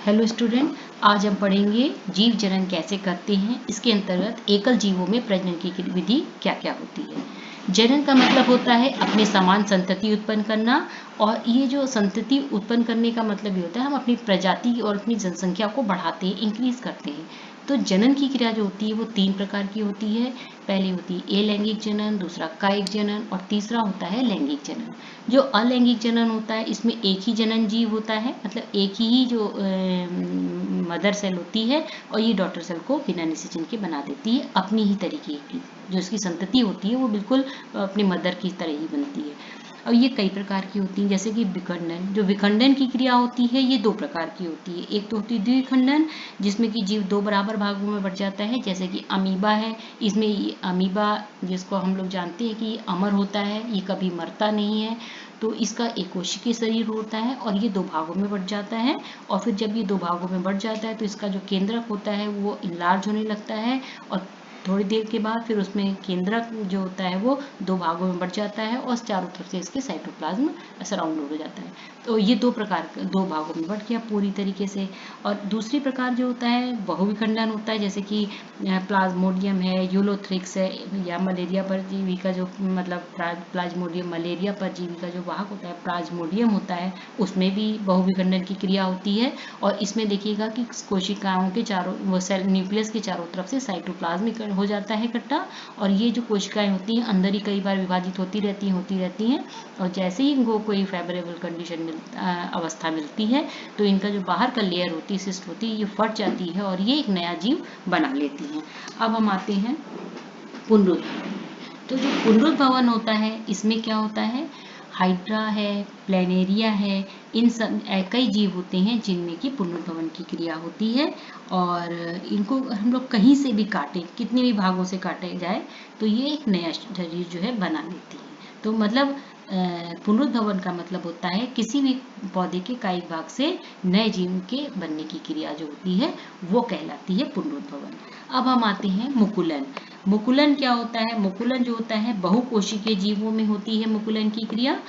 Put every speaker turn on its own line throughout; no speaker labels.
Hello student, आज हम पढ़ेंगे जीव जनन कैसे करते हैं। इसके अंतर्गत एकल जीवों में प्रजनन की विधि क्या क्या होती है। जनन का मतलब होता है अपने समान संतति उत्पन्न करना, और ये जो संतति उत्पन्न करने का मतलब ये होता है हम अपनी प्रजाति और अपनी जनसंख्या को बढ़ाते हैं, इंक्रीज करते हैं। तो जनन की क्रिया जो होती है वो 3 प्रकार की होती है। पहली होती है अलैंगिक जनन, दूसरा कायिक जनन और तीसरा होता है लैंगिक जनन। जो अलैंगिक जनन होता है इसमें एक ही जनन जीव होता है, मतलब एक ही जो मदर सेल होती है, और ये डॉटर सेल को बिना निषेचन के बना देती है अपनी ही तरीके की। जो इसकी संतति होती है वो बिल्कुल अपनी मदर की तरह ही बनती है। और ये कई प्रकार की होती हैं, जैसे कि विखंडन। जो विखंडन की क्रिया होती है ये 2 प्रकार की होती है। एक तो होती है द्विखंडन, जिसमें कि जीव 2 बराबर भागों में बढ़ जाता है, जैसे कि अमीबा है। इसमें ये अमीबा, जिसको हम लोग जानते हैं कि अमर होता है, ये कभी मरता नहीं है। तो इसका एक कोशिकीय शरीर होता है और ये 2 भागों में बढ़ जाता है। और फिर जब ये 2 भागों में बढ़ जाता है तो इसका जो केंद्रक होता है वो इनलार्ज होने लगता है, और थोड़ी देर के बाद फिर उसमें केंद्रक जो होता है वो 2 भागों में बढ़ जाता है और चारों तरफ से इसके साइटोप्लाज्म सराउंड हो जाता है। तो ये 2 भागों में बढ़ गया पूरी तरीके से। और दूसरी प्रकार जो होता है बहुविखंडन होता है, जैसे कि प्लाज्मोडियम है, यूलोथ्रिक्स है, या मलेरिया परजीवी का जो मतलब प्लाज्मोडियम मलेरिया परजीवी का जो वाहक होता है प्लाज्मोडियम होता है, उसमें भी बहुविखंडन की क्रिया होती है। और इसमें देखिएगा कि कोशिकाओं के चारों वो सेल न्यूक्लियस के चारों तरफ से साइटोप्लाज्म हो जाता है इकट्ठा, और ये जो कोशिकाएं होती हैं अंदर ही कई बार विभाजित होती रहती हैं। और जैसे ही इनको कोई फेवरेबल कंडीशन अवस्था मिलती है तो इनका जो बाहर का लेयर होती है, सिस्ट होती है, ये फट जाती है और ये एक नया जीव बना लेती हैं। अब हम आते हैं पुनरुत्भवन। तो जो पुनरुत्भवन होता है इसमें क्या होता है, हाइड्रा है, प्लेनेरिया है, इन सब कई जीव होते हैं जिनमें कि पुनरुत्भवन की क्रिया होती है। और इनको हम लोग कहीं से भी काटें, कितने भी भागों से काटे जाए, तो ये एक नया शरीर जो है बना लेती है। तो मतलब पुनरुत्भवन का मतलब होता है किसी भी पौधे के कायिक भाग से नए जीव के बनने की क्रिया जो होती है वो कहलाती है पुनरुत्भवन। अब हम आते हैं मुकुलन। मुकुलन क्या होता है, मुकुलन जो होता है बहुकोशिकीय जीवों में होती है मुकुलन की क्रिया।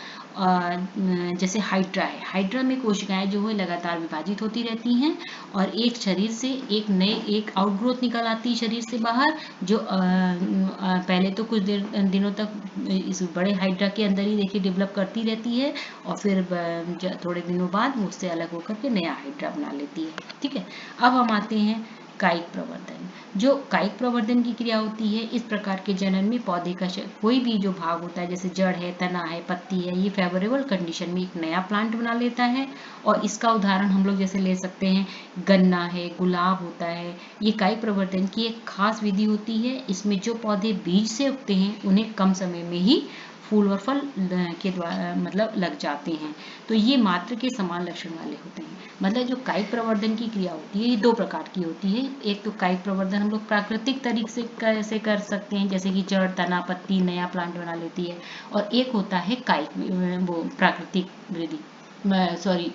जैसे हाइड्रा है, हाइड्रा में कोशिकाएं जो है लगातार विभाजित होती रहती हैं और एक शरीर से एक आउटग्रोथ निकल आती है शरीर से बाहर, जो पहले तो कुछ दिनों तक इस बड़े हाइड्रा के अंदर ही देखिए डेवलप करती रहती है, और फिर थोड़े दिनों बाद उससे अलग होकर के नया हाइड्रा बना लेती है। ठीक है, अब हम आते हैं कायिक प्रवर्धन। जो कायिक प्रवर्धन की क्रिया होती है, इस प्रकार के जनन में पौधे का कोई भी जो भाग होता है, जैसे जड़ है, तना है, पत्ती है, ये फेवरेबल कंडीशन में एक नया प्लांट बना लेता है। और इसका उदाहरण हम लोग जैसे ले सकते हैं, गन्ना है, गुलाब होता है। ये कायिक प्रवर्धन की एक खास विधि होती है। इसमें जो पौधे बीज से उगते हैं उन्हें कम समय में ही फूल और फल के द्वारा मतलब लग जाते हैं। तो ये मात्र के समान लक्षण वाले होते हैं। मतलब जो कायिक प्रवर्धन की क्रिया होती है ये 2 प्रकार की होती है। एक तो कायिक प्रवर्धन हम लोग प्राकृतिक तरीके से कैसे कर सकते हैं, जैसे कि जड़, तना, पत्ती नया प्लांट बना लेती है। और एक होता है कायिक वो प्राकृतिक वृद्धि,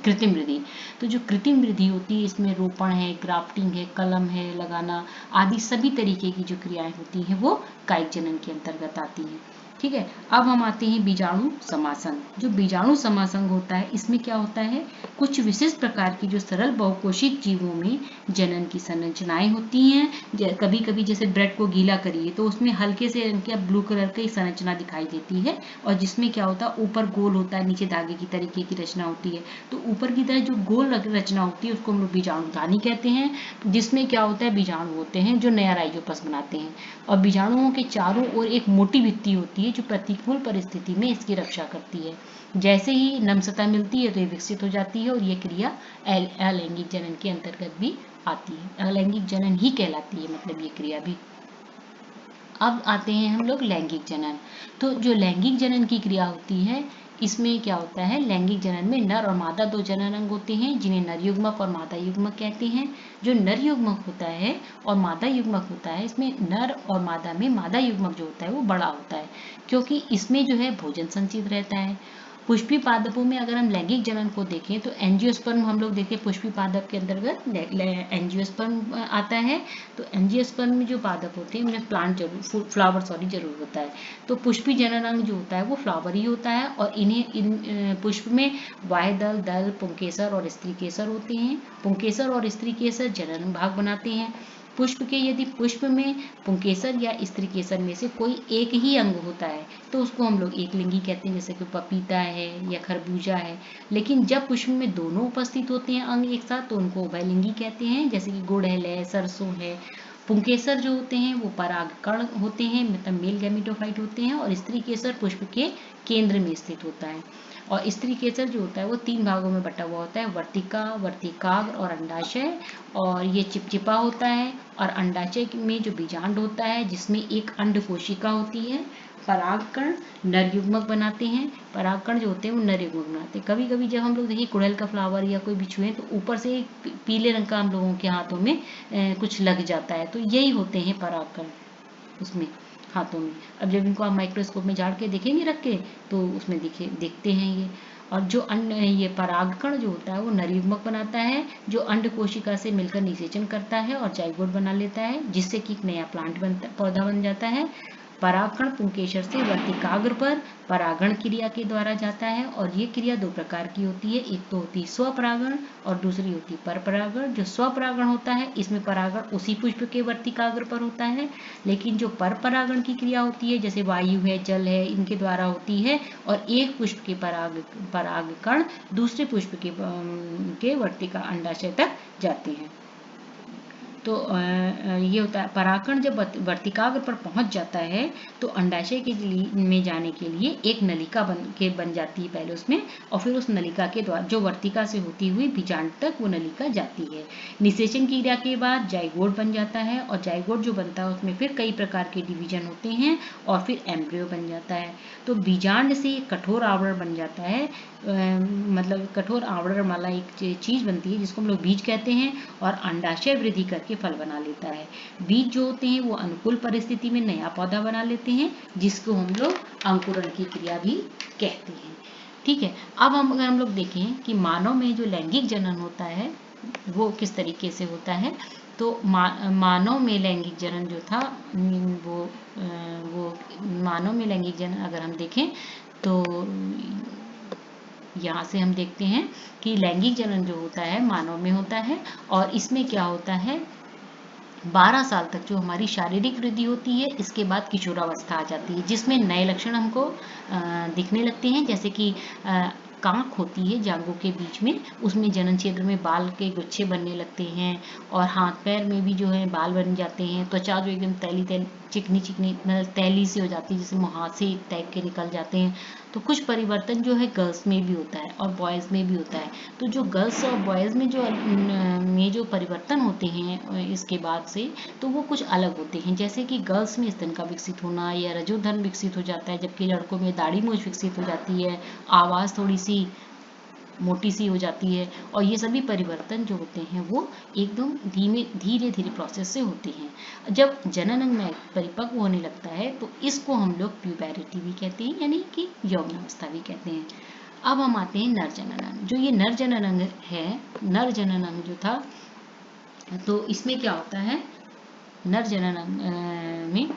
कृत्रिम वृद्धि। तो जो कृत्रिम वृद्धि होती है इसमें रोपण है, ग्राफ्टिंग है, कलम है लगाना आदि सभी तरीके की जो क्रियाएं होती हैं वो कायिक जनन के अंतर्गत आती हैं। ठीक है, अब हम आते हैं बीजाणु समासंग। जो बीजाणु समासंग होता है इसमें क्या होता है, कुछ विशिष्ट प्रकार की जो सरल बहुकोशिक जीवों में जनन की संरचनाएं होती हैं। कभी कभी जैसे ब्रेड को गीला करिए तो उसमें हल्के से रंग का ब्लू कलर की संरचना दिखाई देती है, और जिसमें क्या होता है ऊपर गोल होता है, नीचे धागे की तरीके की रचना होती है। तो ऊपर की तरह जो गोल रचना होती है उसको हम लोग बीजाणुधानी कहते हैं, जिसमें क्या होता है बीजाणु होते हैं जो नया राइजोपस बनाते हैं। और बीजाणुओं के चारों ओर एक मोटी भित्ति होती है जो प्रतिकूल परिस्थिति में इसकी रक्षा करती है। जैसे ही नम सतह मिलती है तो ये विकसित हो जाती है, और ये क्रिया अलैंगिक जनन के अंतर्गत भी आती है। अलैंगिक जनन ही कहलाती है मतलब ये क्रिया भी। अब आते हैं हम लोग लैंगिक जनन। तो जो लैंगिक जनन की क्रिया होती है इसमें क्या होता है, लैंगिक जनन में नर और मादा 2 जनन अंग होते हैं जिन्हें नर युग्मक और मादा युग्मक कहते हैं। जो नर युग्मक होता है और मादा युग्मक होता है, इसमें नर और मादा में मादा युग्मक जो होता है वो बड़ा होता है, क्योंकि इसमें जो है भोजन संचित रहता है। पुष्पी पादपों में अगर हम लैंगिक जनन को देखें तो एंजियोस्पर्म हम लोग देखें, पुष्पी पादप के अंतर्गत एंजियोस्पर्म आता है। तो एंजियोस्पर्म में जो पादप होते हैं उन्हें फ्लावर जरूर होता है। तो पुष्पी जनन अंग जो होता है वो फ्लावर ही होता है, और इन पुष्प में वायदल, दल, पुंकेसर और स्त्री केसर होते हैं। पुंकेसर और स्त्री केसर जनन भाग बनाते हैं। पुष्प के यदि पुष्प में पुंकेसर या स्त्री केसर में से कोई एक ही अंग होता है तो उसको हम लोग एक लिंगी कहते हैं, जैसे कि पपीता है या खरबूजा है। लेकिन जब पुष्प में दोनों उपस्थित होते हैं अंग एक साथ तो उनको उभयलिंगी कहते हैं, जैसे कि गुड़हल है, सरसों है। पुंकेसर जो होते हैं वो परागकण होते हैं, मतलब मेल गैमेटोफाइट होते हैं, और स्त्री केसर पुष्प के केंद्र में स्थित होता है। और स्त्री केसर जो होता है वो 3 भागों में बटा हुआ होता है, वर्तिका, वर्तिकाग्र और अंडाशय। और ये चिपचिपा होता है, और अंडाशय में जो बीजांड होता है जिसमें एक अंड कोशिका होती है। परागकण नर युग्मक बनाते हैं, परागकण जो होते हैं वो नर युग्मक बनाते हैं। कभी कभी जब हम लोग देखिए गुड़हल का फ्लावर या कोई भी छुएं तो ऊपर से पीले रंग का हम लोगों के हाथों में कुछ लग जाता है, तो यही होते हैं परागकण उसमें हाथों में। अब जब इनको आप माइक्रोस्कोप में झाड़ के देखेंगे रख के तो उसमें देखते हैं ये। और जो ये परागकण जो होता है वो नर युग्मक बनाता है, जो अंड कोशिका से मिलकर निषेचन करता है और जाइगोट बना लेता है, जिससे कि एक नया पौधा बन जाता है। परागकण पुंकेसर से वर्तिकाग्र पर परागण क्रिया के द्वारा जाता है, और ये क्रिया 2 प्रकार की होती है, एक तो होती है स्वपरागण और दूसरी होती है परपरागण। जो स्वपरागण होता है इसमें परागण उसी पुष्प के वर्तिकाग्र पर होता है, लेकिन जो परपरागण की क्रिया होती है जैसे वायु है, जल है, इनके द्वारा होती है, और एक पुष्प के परागकण दूसरे पुष्प के वर्तिका अंडाशय तक जाते हैं। तो ये होता है परागकण जब वर्तिकाग्र पर पहुंच जाता है तो अंडाशय के में जाने के लिए एक नलिका बन जाती है पहले उसमें, और फिर उस नलिका के द्वारा जो वर्तिका से होती हुई बीजांड तक वो नलिका जाती है। निषेचन क्रिया के बाद जाइगोट बन जाता है, और जाइगोट जो बनता है उसमें फिर कई प्रकार के डिवीजन होते हैं और फिर एम्ब्रियो बन जाता है। तो बीजांड से एक कठोर आवरण बन जाता है, मतलब कठोर आवरण वाला एक चीज बनती है जिसको हम लोग बीज कहते हैं, और अंडाशय वृद्धि करके फल बना लेता है। बीज जो होते हैं वो अनुकूल परिस्थिति में नया पौधा बना लेते हैं, जिसको हम लोग अंकुरण की क्रिया भी कहते हैं। ठीक है, अब अगर हम लोग देखें कि मानव में जो लैंगिक जनन होता है वो किस तरीके से होता है, तो मानव में लैंगिक जनन जो था वो मानव में लैंगिक जनन अगर हम देखें तो यहाँ से हम देखते हैं कि लैंगिक जनन जो होता है मानव में होता है, और इसमें क्या होता है 12 साल तक जो हमारी शारीरिक वृद्धि होती है इसके बाद किशोरावस्था आ जाती है, जिसमें नए लक्षण हमको दिखने लगते हैं, जैसे कि कांख होती है जांघों के बीच में, उसमें जनन क्षेत्र में बाल के गुच्छे बनने लगते हैं, और हाथ पैर में भी जो है बाल बन जाते हैं। त्वचा जो एकदम तैली चिकनी मतलब तैली से हो जाती है, जैसे मुहासे टाइप के निकल जाते हैं। तो कुछ परिवर्तन जो है गर्ल्स में भी होता है और बॉयज़ में भी होता है। तो जो गर्ल्स और बॉयज़ में जो परिवर्तन होते हैं इसके बाद से, तो वो कुछ अलग होते हैं, जैसे कि गर्ल्स में स्तन का विकसित होना या रजोधर्म विकसित हो जाता है, जबकि लड़कों में दाढ़ी मूंछ विकसित हो जाती है, आवाज़ थोड़ी सी मोटी सी हो जाती है, और ये सभी परिवर्तन जो होते हैं वो एकदम धीरे धीरे प्रोसेस से होते हैं। जब जनन अंग में परिपक्व होने लगता है तो इसको हम लोग प्यूबेरिटी भी कहते हैं, यानी कि यौवनावस्था भी कहते हैं। अब हम आते हैं नर जनन अंग। जो ये नर जनन अंग है, नर जनन अंग जो था, तो इसमें क्या होता है, नर जनन अंग में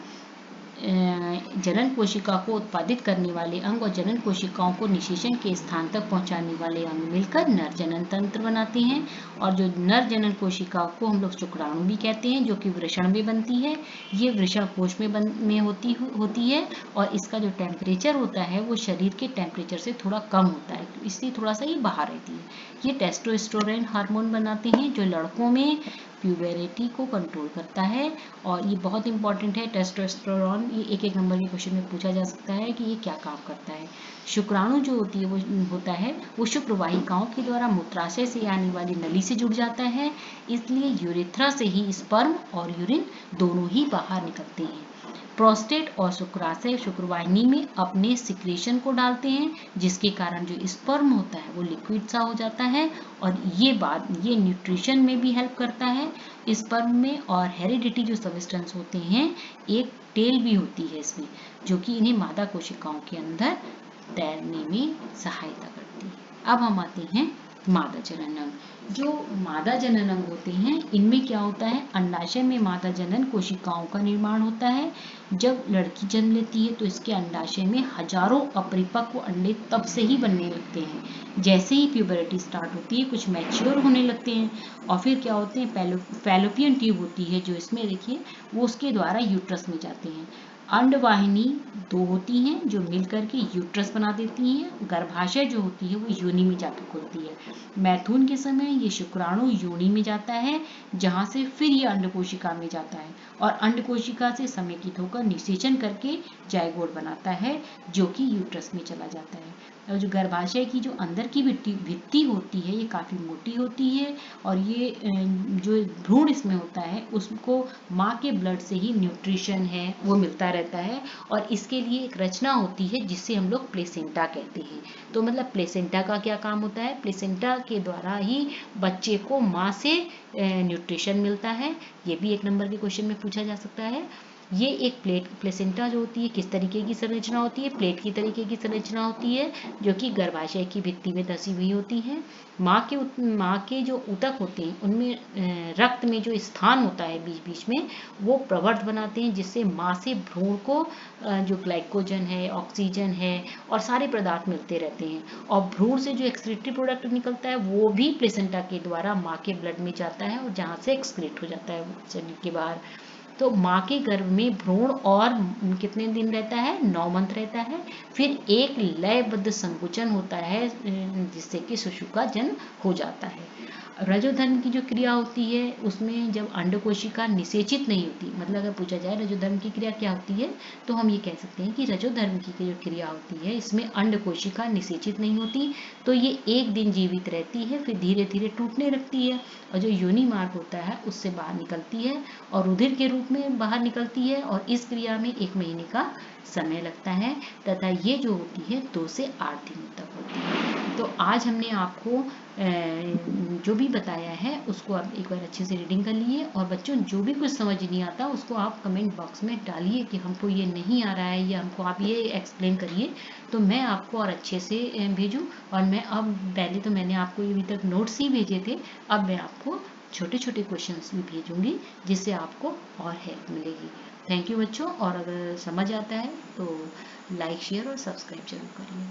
जनन कोशिका को उत्पादित करने वाले अंग और जनन कोशिकाओं को निषेचन के स्थान तक पहुंचाने वाले अंग मिलकर नर जनन तंत्र बनाते हैं। और जो नर जनन कोशिका को हम लोग शुक्राणु भी कहते हैं, जो कि वृषण में बनती है। ये वृषण कोश में होती है, और इसका जो टेम्परेचर होता है वो शरीर के टेम्परेचर से थोड़ा कम होता है, इसलिए थोड़ा सा ये बाहर रहती है। ये टेस्टोस्टेरोन हार्मोन बनाते हैं जो लड़कों में प्यूबेरिटी को कंट्रोल करता है, और ये बहुत इंपॉर्टेंट है टेस्टोस्टेरोन। ये एक नंबर के क्वेश्चन में पूछा जा सकता है कि ये क्या काम करता है। शुक्राणु जो होती है वो होता है वो शुक्र वाहिकाओं के द्वारा मूत्राशय से आने वाली नली से जुड़ जाता है, इसलिए यूरेथ्रा से ही स्पर्म और यूरिन दोनों ही बाहर निकलते हैं। प्रोस्टेट और शुक्राशय शुक्रवाहिनी में अपने सिक्रेशन को डालते हैं, जिसके कारण जो स्पर्म होता है वो लिक्विड सा हो जाता है, और ये न्यूट्रिशन में भी हेल्प करता है स्पर्म में। और हेरिडिटी जो सब्सटेंस होते हैं, एक टेल भी होती है इसमें, जो कि इन्हें मादा कोशिकाओं के अंदर तैरने में सहायता करती है। अब हम आते हैं मादा जनन अंग। जो मादा जनन अंग होते हैं, इनमें क्या होता है, अंडाशय में मादा जनन कोशिकाओं का निर्माण होता है। जब लड़की जन्म लेती है तो इसके अंडाशय में हजारों अपरिपक्व अंडे तब से ही बनने लगते हैं। जैसे ही प्यूबरिटी स्टार्ट होती है, कुछ मैच्योर होने लगते हैं और फिर क्या होते हैं, फैलोपियन ट्यूब होती है जो इसमें देखिए, वो उसके द्वारा यूट्रस में जाते हैं। अंडवाहिनी दो होती हैं जो मिलकर के यूट्रस बना देती हैं। गर्भाशय जो होती है वो योनि में जाकर खुलती है। मैथुन के समय ये शुक्राणु योनि में जाता है, जहां से फिर ये अंड कोशिका में जाता है और अंड कोशिका से समेकित होकर निषेचन करके जायगोट बनाता है, जो कि यूट्रस में चला जाता है। और जो गर्भाशय की जो अंदर की भित्ति होती है, ये काफ़ी मोटी होती है और ये जो भ्रूण इसमें होता है उसको माँ के ब्लड से ही न्यूट्रिशन है वो मिलता रहता है और इसके लिए एक रचना होती है जिससे हम लोग प्लेसेंटा कहते हैं। तो मतलब प्लेसेंटा का क्या काम होता है, प्लेसेंटा के द्वारा ही बच्चे को माँ से न्यूट्रिशन मिलता है। ये भी एक नंबर के क्वेश्चन में पूछा जा सकता है। ये एक प्लेसेंटा जो होती है किस तरीके की संरचना होती है, प्लेट की तरीके की संरचना होती है जो कि गर्भाशय की भित्ति में धसी हुई होती है। माँ के जो ऊतक होते हैं उनमें रक्त में जो स्थान होता है बीच बीच में, वो प्रवर्ध बनाते हैं जिससे माँ से भ्रूण को जो ग्लाइकोजन है, ऑक्सीजन है और सारे पदार्थ मिलते रहते हैं। और भ्रूण से जो एक्सक्रीटरी प्रोडक्ट निकलता है वो भी प्लेसेंटा के द्वारा माँ के ब्लड में जाता है और जहाँ से एक्सक्रीट हो जाता है शरीर के बाहर। तो माँ के गर्भ में भ्रूण और कितने दिन रहता है, 9 मंथ रहता है। फिर एक लयबद्ध संकुचन होता है जिससे कि शिशु का जन्म हो जाता है। रजोधर्म की जो क्रिया होती है उसमें जब अंड कोशिका निषेचित नहीं होती, मतलब अगर पूछा जाए रजोधर्म की क्रिया क्या होती है, तो हम ये कह सकते हैं कि रजोधर्म की जो क्रिया होती है इसमें अंड कोशिका निषेचित नहीं होती, तो ये एक दिन जीवित रहती है, फिर धीरे धीरे टूटने लगती है और जो योनि मार्ग होता है उससे बाहर निकलती है और रुधिर के रूप में बाहर निकलती है और इस क्रिया में 1 महीने का समय लगता है तथा ये जो होती है 2 से 8 दिन तक होती है। तो आज हमने आपको जो भी बताया है उसको आप एक बार अच्छे से रीडिंग कर लिए और बच्चों जो भी कुछ समझ नहीं आता उसको आप कमेंट बॉक्स में डालिए कि हमको ये नहीं आ रहा है या हमको आप ये एक्सप्लेन करिए, तो मैं आपको और अच्छे से भेजूँ। और मैं अब पहले तो मैंने आपको अभी तक नोट्स ही भेजे थे, अब मैं आपको छोटे छोटे क्वेश्चंस भी भेजूंगी जिससे आपको और हेल्प मिलेगी। थैंक यू बच्चों, और अगर समझ आता है तो लाइक शेयर और सब्सक्राइब जरूर करिए।